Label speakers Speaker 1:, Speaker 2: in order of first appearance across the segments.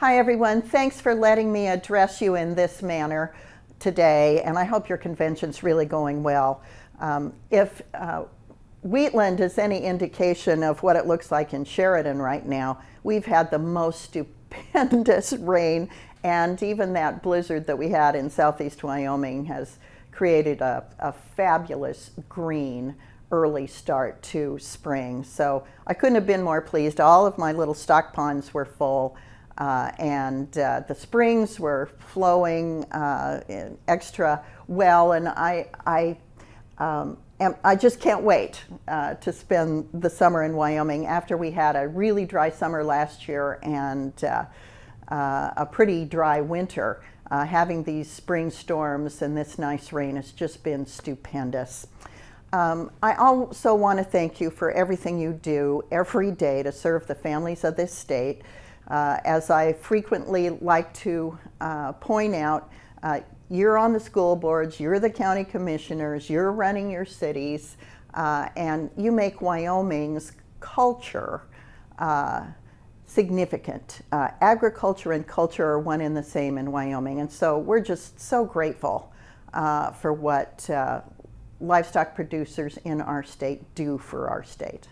Speaker 1: Hi everyone, thanks for letting me address you in this manner today, and I hope your convention's really going well. If Wheatland is any indication of what it looks like in Sheridan right now, we've had the most stupendous rain, and even that blizzard that we had in southeast Wyoming has created a fabulous green early start to spring. So I couldn't have been more pleased. All of my little stock ponds were full. And the springs were flowing extra well, and I just can't wait to spend the summer in Wyoming after we had a really dry summer last year and a pretty dry winter. Having these spring storms and this nice rain has just been stupendous. I also want to thank you for everything you do every day to serve the families of this state. As I frequently like to point out, you're on the school boards, you're the county commissioners, you're running your cities, and you make Wyoming's culture significant. Agriculture and culture are one and the same in Wyoming, and so we're just so grateful for what livestock producers in our state do for our state.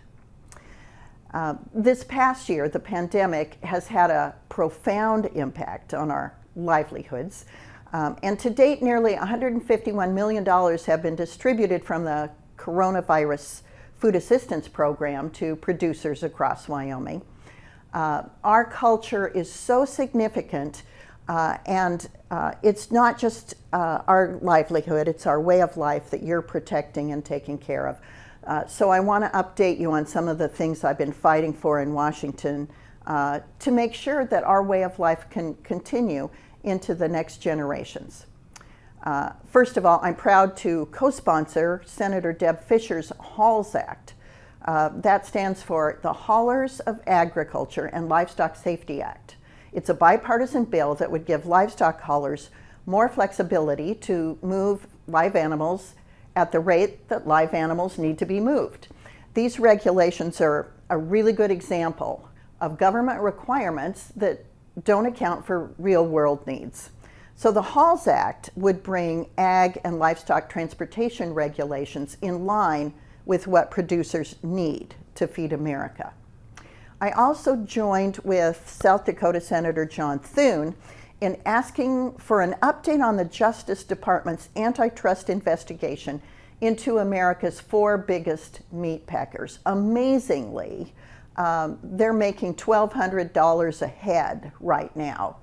Speaker 1: This past year, the pandemic has had a profound impact on our livelihoods. And to date, nearly $151 million have been distributed from the coronavirus food assistance program to producers across Wyoming. Our culture is so significant, and it's not just our livelihood, it's our way of life that you're protecting and taking care of. So I want to update you on some of the things I've been fighting for in Washington to make sure that our way of life can continue into the next generations. First of all, I'm proud to co-sponsor Senator Deb Fischer's HALS Act. That stands for the Haulers of Agriculture and Livestock Safety Act. It's a bipartisan bill that would give livestock haulers more flexibility to move live animals at the rate that live animals need to be moved. These regulations are a really good example of government requirements that don't account for real world needs. So the HALS Act would bring ag and livestock transportation regulations in line with what producers need to feed America. I also joined with South Dakota Senator John Thune in asking for an update on the Justice Department's Antitrust Investigation into America's 4 biggest meat packers. Amazingly, they're making $1,200 a head right now.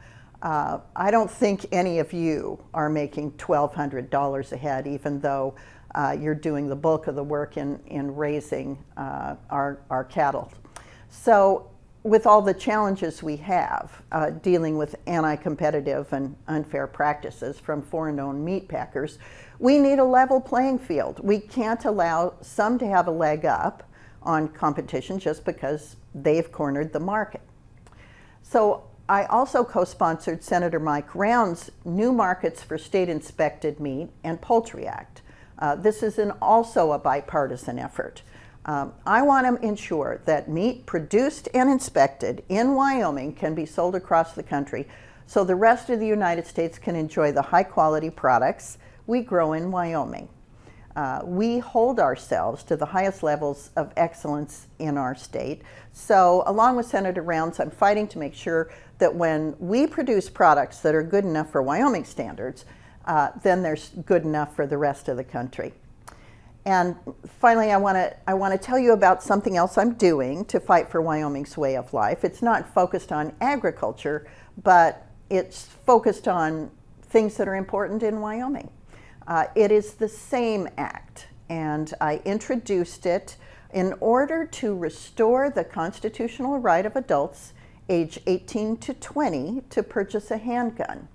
Speaker 1: I don't think any of you are making $1,200 a head, even though you're doing the bulk of the work in raising our cattle. So with all the challenges we have dealing with anti-competitive and unfair practices from foreign-owned meat packers, we need a level playing field. We can't allow some to have a leg up on competition just because they've cornered the market. So I also co-sponsored Senator Mike Round's New Markets for State-Inspected Meat and Poultry Act. This is also a bipartisan effort. I want to ensure that meat produced and inspected in Wyoming can be sold across the country so the rest of the United States can enjoy the high quality products we grow in Wyoming. We hold ourselves to the highest levels of excellence in our state. So along with Senator Rounds, I'm fighting to make sure that when we produce products that are good enough for Wyoming standards, then they're good enough for the rest of the country. And finally, I want to tell you about something else I'm doing to fight for Wyoming's way of life. It's not focused on agriculture, but it's focused on things that are important in Wyoming. It is the SAME Act, and I introduced it in order to restore the constitutional right of adults age 18 to 20 to purchase a handgun.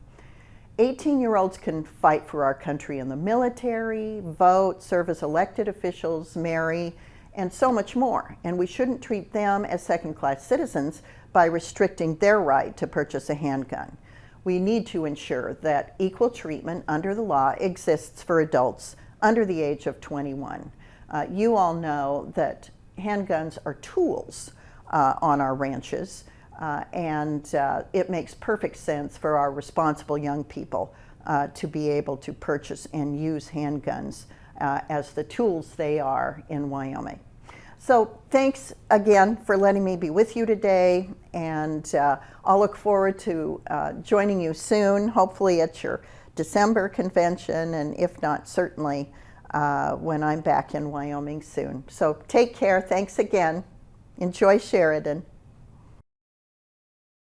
Speaker 1: 18-year-olds can fight for our country in the military, vote, serve as elected officials, marry, and so much more. And we shouldn't treat them as second-class citizens by restricting their right to purchase a handgun. We need to ensure that equal treatment under the law exists for adults under the age of 21. You all know that handguns are tools on our ranches. and it makes perfect sense for our responsible young people to be able to purchase and use handguns as the tools they are in Wyoming. So thanks again for letting me be with you today, and I'll look forward to joining you soon, hopefully at your December convention, and if not, certainly when I'm back in Wyoming soon. So take care. Thanks again. Enjoy Sheridan.